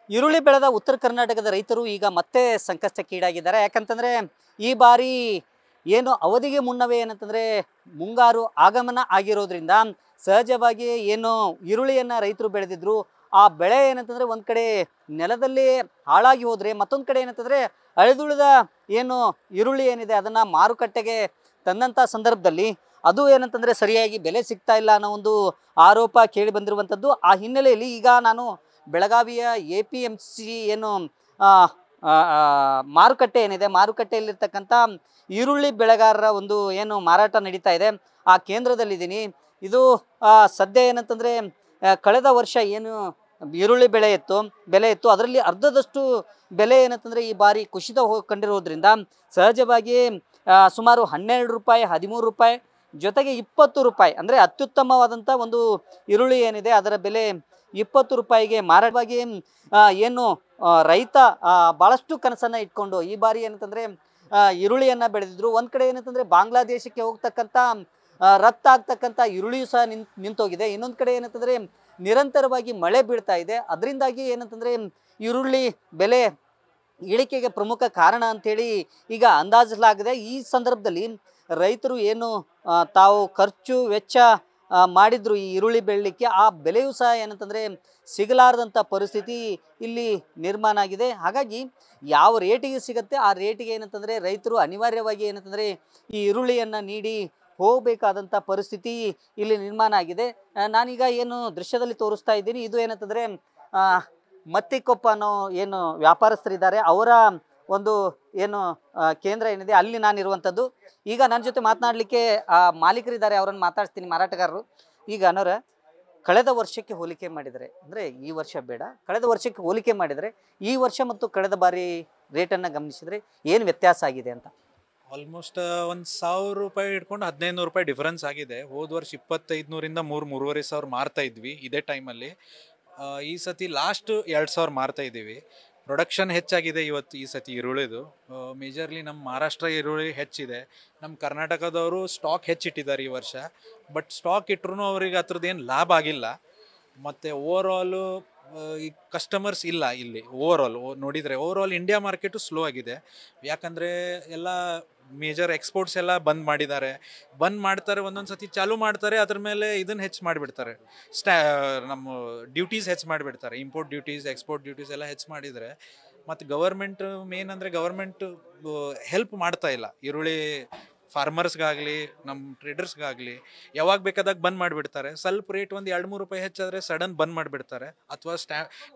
ಈರುಳ್ಳಿ ಬೆಳೆದ ಉತ್ತರ ಕರ್ನಾಟಕದ ರೈತರು ಈಗ ಮತ್ತೆ ಸಂಕಷ್ಟಕ್ಕೀಡಾಗಿದ್ದಾರೆ. ಯಾಕಂತಂದರೆ ಈ ಬಾರಿ ಏನು ಅವಧಿಗೆ ಮುನ್ನವೇ ಏನಂತಂದರೆ ಮುಂಗಾರು ಆಗಮನ ಆಗಿರೋದ್ರಿಂದ ಸಹಜವಾಗಿ ಏನು ಈರುಳ್ಳಿಯನ್ನು ರೈತರು ಬೆಳೆದಿದ್ರು ಆ ಬೆಳೆ ಏನಂತಂದರೆ ಒಂದು ಕಡೆ ನೆಲದಲ್ಲಿ ಹಾಳಾಗಿ ಹೋದರೆ ಮತ್ತೊಂದು ಕಡೆ ಏನಂತಂದರೆ ಅಳೆದುಳಿದ ಏನು ಈರುಳ್ಳಿ ಏನಿದೆ ಅದನ್ನು ಮಾರುಕಟ್ಟೆಗೆ ತಂದಂಥ ಸಂದರ್ಭದಲ್ಲಿ ಅದು ಏನಂತಂದರೆ ಸರಿಯಾಗಿ ಬೆಲೆ ಸಿಗ್ತಾ ಇಲ್ಲ ಅನ್ನೋ ಒಂದು ಆರೋಪ ಕೇಳಿ ಬಂದಿರುವಂಥದ್ದು. ಆ ಹಿನ್ನೆಲೆಯಲ್ಲಿ ಈಗ ನಾನು ಬೆಳಗಾವಿಯ APMC ಏನು ಮಾರುಕಟ್ಟೆ ಏನಿದೆ ಮಾರುಕಟ್ಟೆಯಲ್ಲಿರ್ತಕ್ಕಂಥ ಈರುಳ್ಳಿ ಬೆಳೆಗಾರರ ಒಂದು ಏನು ಮಾರಾಟ ನಡೀತಾ ಇದೆ ಆ ಕೇಂದ್ರದಲ್ಲಿದ್ದೀನಿ. ಇದು ಸದ್ಯ ಏನಂತಂದರೆ ಕಳೆದ ವರ್ಷ ಏನು ಈರುಳ್ಳಿ ಬೆಲೆ ಇತ್ತು ಅದರಲ್ಲಿ ಅರ್ಧದಷ್ಟು ಬೆಲೆ ಏನಂತಂದರೆ ಈ ಬಾರಿ ಕುಸಿತ ಕಂಡಿರೋದ್ರಿಂದ ಸಹಜವಾಗಿ ಸುಮಾರು 12 ರೂಪಾಯಿ 13 ರೂಪಾಯಿ ಜೊತೆಗೆ 20 ರೂಪಾಯಿ ಅಂದರೆ ಅತ್ಯುತ್ತಮವಾದಂಥ ಒಂದು ಈರುಳ್ಳಿ ಏನಿದೆ ಅದರ ಬೆಲೆ 20 ರೂಪಾಯಿಗೆ ಮಾರಾಟವಾಗಿ ಏನು ರೈತ ಭಾಳಷ್ಟು ಕನಸನ್ನು ಇಟ್ಕೊಂಡು ಈ ಬಾರಿ ಏನಂತಂದರೆ ಈರುಳ್ಳಿಯನ್ನು ಬೆಳೆದಿದ್ರು. ಒಂದು ಕಡೆ ಏನಂತಂದರೆ ಬಾಂಗ್ಲಾದೇಶಕ್ಕೆ ಹೋಗ್ತಕ್ಕಂಥ ರಫ್ತಾಗ್ತಕ್ಕಂಥ ಈರುಳ್ಳಿಯೂ ಸಹ ನಿಂತೋಗಿದೆ. ಇನ್ನೊಂದು ಕಡೆ ಏನಂತಂದರೆ ನಿರಂತರವಾಗಿ ಮಳೆ ಬೀಳ್ತಾ ಇದೆ. ಅದರಿಂದಾಗಿ ಏನಂತಂದರೆ ಈರುಳ್ಳಿ ಬೆಲೆ ಇಳಿಕೆಗೆ ಪ್ರಮುಖ ಕಾರಣ ಅಂಥೇಳಿ ಈಗ ಅಂದಾಜಿಸಲಾಗಿದೆ. ಈ ಸಂದರ್ಭದಲ್ಲಿ ರೈತರು ಏನು ತಾವು ಖರ್ಚು ವೆಚ್ಚ ಮಾಡಿದ್ರು ಈ ಈರುಳ್ಳಿ ಬೆಳಲಿಕ್ಕೆ ಆ ಬೆಲೆಯೂ ಸಹ ಏನಂತಂದರೆ ಸಿಗಲಾರದಂಥ ಪರಿಸ್ಥಿತಿ ಇಲ್ಲಿ ನಿರ್ಮಾಣ ಆಗಿದೆ. ಹಾಗಾಗಿ ಯಾವ ರೇಟಿಗೆ ಸಿಗುತ್ತೆ ಆ ರೇಟಿಗೆ ಏನಂತಂದರೆ ರೈತರು ಅನಿವಾರ್ಯವಾಗಿ ಏನಂತಂದರೆ ಈ ಈರುಳ್ಳಿಯನ್ನು ನೀಡಿ ಹೋಗಬೇಕಾದಂಥ ಪರಿಸ್ಥಿತಿ ಇಲ್ಲಿ ನಿರ್ಮಾಣ ಆಗಿದೆ. ನಾನೀಗ ಏನು ದೃಶ್ಯದಲ್ಲಿ ತೋರಿಸ್ತಾ ಇದ್ದೀನಿ ಇದು ಏನಂತಂದರೆ ಮತ್ತಿಕೊಪ್ಪ ಅನ್ನೋ ಏನು ವ್ಯಾಪಾರಸ್ಥರಿದ್ದಾರೆ ಅವರ ಒಂದು ಏನು ಕೇಂದ್ರ ಏನಿದೆ ಅಲ್ಲಿ ನಾನಿರುವಂಥದ್ದು. ಈಗ ನನ್ನ ಜೊತೆ ಮಾತನಾಡಲಿಕ್ಕೆ ಮಾಲೀಕರಿದ್ದಾರೆ, ಅವರನ್ನು ಮಾತಾಡ್ತೀನಿ, ಮಾರಾಟಗಾರರು. ಈಗ ಅನ್ನೋರ ಕಳೆದ ವರ್ಷಕ್ಕೆ ಹೋಲಿಕೆ ಮಾಡಿದರೆ ಅಂದರೆ ಈ ವರ್ಷ ಬೇಡ, ಕಳೆದ ವರ್ಷಕ್ಕೆ ಹೋಲಿಕೆ ಮಾಡಿದರೆ ಈ ವರ್ಷ ಮತ್ತು ಕಳೆದ ಬಾರಿ ರೇಟನ್ನು ಗಮನಿಸಿದರೆ ಏನು ವ್ಯತ್ಯಾಸ ಆಗಿದೆ ಅಂತ? ಆಲ್ಮೋಸ್ಟ್ ಒಂದು 1000 ರೂಪಾಯಿ ಹಿಡ್ಕೊಂಡು 1500 ರೂಪಾಯಿ ಡಿಫ್ರೆನ್ಸ್ ಆಗಿದೆ. ಹೋದ ವರ್ಷ 2500ರಿಂದ 3,000-3,500 ಮಾರ್ತಾ ಇದ್ವಿ ಇದೇ ಟೈಮಲ್ಲಿ. ಈ ಸತಿ ಲಾಸ್ಟ್ 2000 ಮಾರ್ತಾ ಇದ್ದೀವಿ. ಪ್ರೊಡಕ್ಷನ್ ಹೆಚ್ಚಾಗಿದೆ ಈ ಸತಿ ಈರುಳ್ಳಿದು. ಮೇಜರ್ಲಿ ನಮ್ಮ ಮಹಾರಾಷ್ಟ್ರ ಈರುಳ್ಳಿ ಹೆಚ್ಚಿದೆ. ನಮ್ಮ ಕರ್ನಾಟಕದವರು ಸ್ಟಾಕ್ ಹೆಚ್ಚಿಟ್ಟಿದ್ದಾರೆ ಈ ವರ್ಷ. ಬಟ್ ಸ್ಟಾಕ್ ಇಟ್ಟರು ಅವ್ರಿಗೆ ಅದ್ರದ್ದು ಏನು ಲಾಭ ಆಗಿಲ್ಲ. ಮತ್ತು ಓವರಾಲು ಈ ಕಸ್ಟಮರ್ಸ್ ಇಲ್ಲ ಇಲ್ಲಿ. ನೋಡಿದರೆ ಓವರಾಲ್ ಇಂಡಿಯಾ ಮಾರ್ಕೆಟು ಸ್ಲೋ ಆಗಿದೆ. ಯಾಕಂದರೆ ಎಲ್ಲ ಮೇಜರ್ ಎಕ್ಸ್ಪೋರ್ಟ್ಸ್ ಎಲ್ಲ ಬಂದ್ ಮಾಡ್ತಾರೆ. ಒಂದೊಂದು ಸತಿ ಚಾಲೂ ಮಾಡ್ತಾರೆ, ಅದ್ರ ಮೇಲೆ ಇದನ್ನು ಹೆಚ್ಚು ಮಾಡಿಬಿಡ್ತಾರೆ. ನಮ್ಮ ಡ್ಯೂಟೀಸ್ ಹೆಚ್ಚು ಮಾಡಿಬಿಡ್ತಾರೆ. ಇಂಪೋರ್ಟ್ ಡ್ಯೂಟೀಸ್, ಎಕ್ಸ್ಪೋರ್ಟ್ ಡ್ಯೂಟೀಸ್ ಎಲ್ಲ ಹೆಚ್ಚು ಮಾಡಿದರೆ ಮತ್ತು ಗವರ್ಮೆಂಟ್ ಮೇನ್ ಅಂದರೆ ಗವರ್ಮೆಂಟ್ ಹೆಲ್ಪ್ ಮಾಡ್ತಾ ಇಲ್ಲ. ಈರುಳ್ಳಿ ಫಾರ್ಮರ್ಸ್ಗಾಗಲಿ ನಮ್ಮ ಟ್ರೇಡರ್ಸ್ಗಾಗಲಿ ಯಾವಾಗ ಬೇಕಾದಾಗ ಬಂದ್ ಮಾಡಿಬಿಡ್ತಾರೆ. ಸ್ವಲ್ಪ ರೇಟ್ ಒಂದು 2-3 ರೂಪಾಯಿ ಹೆಚ್ಚಾದರೆ ಸಡನ್ ಬಂದ್ ಮಾಡಿಬಿಡ್ತಾರೆ, ಅಥವಾ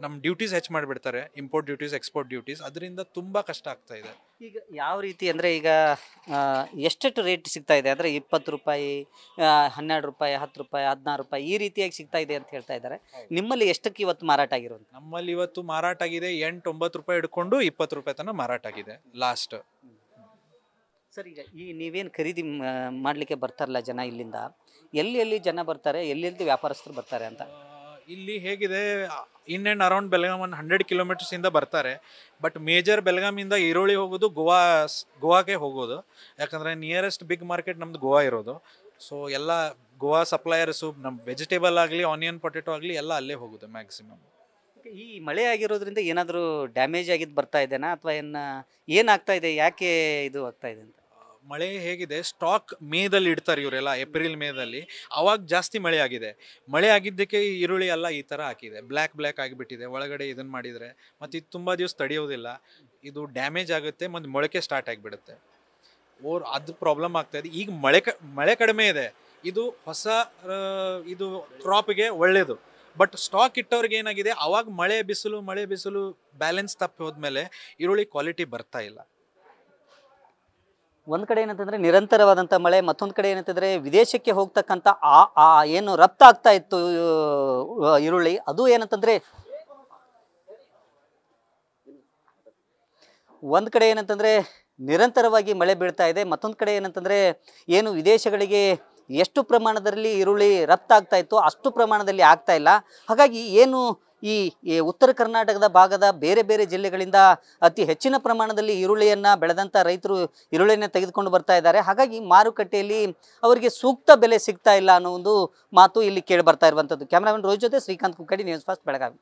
ನಮ್ಮ ಡ್ಯೂಟೀಸ್ ಹೆಚ್ಚು ಮಾಡಿಬಿಡ್ತಾರೆ, ಇಂಪೋರ್ಟ್ ಡ್ಯೂಟೀಸ್, ಎಕ್ಸ್ಪೋರ್ಟ್ ಡ್ಯೂಟೀಸ್. ಅದರಿಂದ ತುಂಬ ಕಷ್ಟ ಆಗ್ತಾ ಇದೆ. ಈಗ ಯಾವ ರೀತಿ ಅಂದರೆ ಈಗ ಎಷ್ಟೆಷ್ಟು ರೇಟ್ ಸಿಗ್ತಾ ಇದೆ ಅಂದರೆ 20 ರೂಪಾಯಿ 12 ರೂಪಾಯಿ 10 ರೂಪಾಯಿ 16 ರೂಪಾಯಿ ಈ ರೀತಿಯಾಗಿ ಸಿಗ್ತಾ ಇದೆ ಅಂತ ಹೇಳ್ತಾ ಇದ್ದಾರೆ. ನಿಮ್ಮಲ್ಲಿ ಎಷ್ಟಕ್ಕೆ ಇವತ್ತು ಮಾರಾಟ ಆಗಿರೋದು? ನಮ್ಮಲ್ಲಿ ಇವತ್ತು ಮಾರಾಟ ಆಗಿದೆ 8-9 ರೂಪಾಯಿ ಹಿಡ್ಕೊಂಡು 20 ರೂಪಾಯಿ ತನಕ ಮಾರಾಟ ಆಗಿದೆ ಲಾಸ್ಟ್. ಸರ್, ಈಗ ಈ ನೀವೇನು ಖರೀದಿ ಮಾಡಲಿಕ್ಕೆ ಬರ್ತಾರಲ್ಲ ಜನ, ಇಲ್ಲಿಂದ ಎಲ್ಲಿ ಜನ ಬರ್ತಾರೆ, ಎಲ್ಲಿ ವ್ಯಾಪಾರಸ್ಥರು ಬರ್ತಾರೆ ಅಂತ? ಇಲ್ಲಿ ಹೇಗಿದೆ, ಇನ್ ಆ್ಯಂಡ್ ಅರೌಂಡ್ ಬೆಳಗಾಂ 100 ಕಿಲೋಮೀಟರ್ಸಿಂದ ಬರ್ತಾರೆ. ಬಟ್ ಮೇಜರ್ ಬೆಳಗಾಮಿಂದ ಈರುಳ್ಳಿ ಹೋಗೋದು ಗೋವಾಗೆ ಹೋಗೋದು. ಯಾಕಂದರೆ ನಿಯರೆಸ್ಟ್ ಬಿಗ್ ಮಾರ್ಕೆಟ್ ನಮ್ಮದು ಗೋವಾ ಇರೋದು. ಸೊ ಎಲ್ಲ ಗೋವಾ ಸಪ್ಲೈಯರ್ಸು ನಮ್ಮ ವೆಜಿಟೇಬಲ್ ಆಗಲಿ, ಆನಿಯನ್ ಪೊಟೆಟೊ ಆಗಲಿ ಎಲ್ಲ ಅಲ್ಲೇ ಹೋಗೋದು ಮ್ಯಾಕ್ಸಿಮಮ್. ಈ ಮಳೆ ಆಗಿರೋದ್ರಿಂದ ಏನಾದರೂ ಡ್ಯಾಮೇಜ್ ಆಗಿದ್ದು ಬರ್ತಾ ಇದೆನಾ, ಅಥವಾ ಏನಾಗ್ತಾ ಇದೆ, ಯಾಕೆ ಇದು ಆಗ್ತಾ ಇದೆ ಅಂತ? ಮಳೆ ಹೇಗಿದೆ, ಸ್ಟಾಕ್ ಮೇದಲ್ಲಿ ಇಡ್ತಾರೆ ಇವರೆಲ್ಲ, ಏಪ್ರಿಲ್ ಮೇದಲ್ಲಿ. ಅವಾಗ ಜಾಸ್ತಿ ಮಳೆ ಆಗಿದೆ. ಮಳೆ ಆಗಿದ್ದಕ್ಕೆ ಈರುಳ್ಳಿ ಎಲ್ಲ ಈ ಥರ ಹಾಕಿದೆ, ಬ್ಲ್ಯಾಕ್ ಆಗಿಬಿಟ್ಟಿದೆ ಒಳಗಡೆ. ಇದನ್ನು ಮಾಡಿದರೆ ಮತ್ತು ಇದು ತುಂಬ ದಿವಸ ತಡೆಯೋದಿಲ್ಲ, ಇದು ಡ್ಯಾಮೇಜ್ ಆಗುತ್ತೆ ಮತ್ತು ಮೊಳಕೆ ಸ್ಟಾರ್ಟ್ ಆಗಿಬಿಡುತ್ತೆ. ಅದು ಪ್ರಾಬ್ಲಮ್ ಆಗ್ತಾಯಿದೆ. ಈಗ ಮಳೆ ಕಡಿಮೆ ಇದೆ, ಇದು ಹೊಸ ಇದು ಕ್ರಾಪ್ಗೆ ಒಳ್ಳೆಯದು. ಬಟ್ ಸ್ಟಾಕ್ ಇಟ್ಟವ್ರಿಗೆ ಏನಾಗಿದೆ, ಅವಾಗ ಮಳೆ ಬಿಸಿಲು ಬ್ಯಾಲೆನ್ಸ್ ತಪ್ಪಿ ಹೋದ್ಮೇಲೆ ಈರುಳ್ಳಿ ಕ್ವಾಲಿಟಿ ಬರ್ತಾ ಇಲ್ಲ. ಒಂದು ಕಡೆ ಏನಂತಂದರೆ ನಿರಂತರವಾದಂಥ ಮಳೆ, ಮತ್ತೊಂದು ಕಡೆ ಏನಂತಂದರೆ ವಿದೇಶಕ್ಕೆ ಹೋಗ್ತಕ್ಕಂಥ ಏನು ರಫ್ತು ಆಗ್ತಾ ಇತ್ತು ಈರುಳ್ಳಿ, ಅದು ಏನಂತಂದರೆ ಒಂದು ಕಡೆ ಏನಂತಂದರೆ ನಿರಂತರವಾಗಿ ಮಳೆ ಬೀಳ್ತಾ ಇದೆ. ಮತ್ತೊಂದು ಕಡೆ ಏನಂತಂದರೆ ಏನು ವಿದೇಶಗಳಿಗೆ ಎಷ್ಟು ಪ್ರಮಾಣದಲ್ಲಿ ಈರುಳ್ಳಿ ರಫ್ತಾಗ್ತಾ ಇತ್ತು ಅಷ್ಟು ಪ್ರಮಾಣದಲ್ಲಿ ಆಗ್ತಾ ಇಲ್ಲ. ಹಾಗಾಗಿ ಏನು ಈ ಉತ್ತರ ಕರ್ನಾಟಕದ ಭಾಗದ ಬೇರೆ ಬೇರೆ ಜಿಲ್ಲೆಗಳಿಂದ ಅತಿ ಹೆಚ್ಚಿನ ಪ್ರಮಾಣದಲ್ಲಿ ಈರುಳ್ಳಿಯನ್ನು ಬೆಳೆದಂಥ ರೈತರು ಈರುಳ್ಳಿಯನ್ನು ತೆಗೆದುಕೊಂಡು ಬರ್ತಾ ಇದ್ದಾರೆ. ಹಾಗಾಗಿ ಮಾರುಕಟ್ಟೆಯಲ್ಲಿ ಅವರಿಗೆ ಸೂಕ್ತ ಬೆಲೆ ಸಿಗ್ತಾ ಇಲ್ಲ ಅನ್ನೋ ಒಂದು ಮಾತು ಇಲ್ಲಿ ಕೇಳಿ ಬರ್ತಾ ಇರುವಂಥದ್ದು. ಕ್ಯಾಮ್ರಾಮನ್ ರೋಹಿತ್ ಜೊತೆ ಶ್ರೀಕಾಂತ್ ಕುಕ್ಕಡಿ, ನ್ಯೂಸ್ ಫಸ್ಟ್, ಬೆಳಗಾವಿ.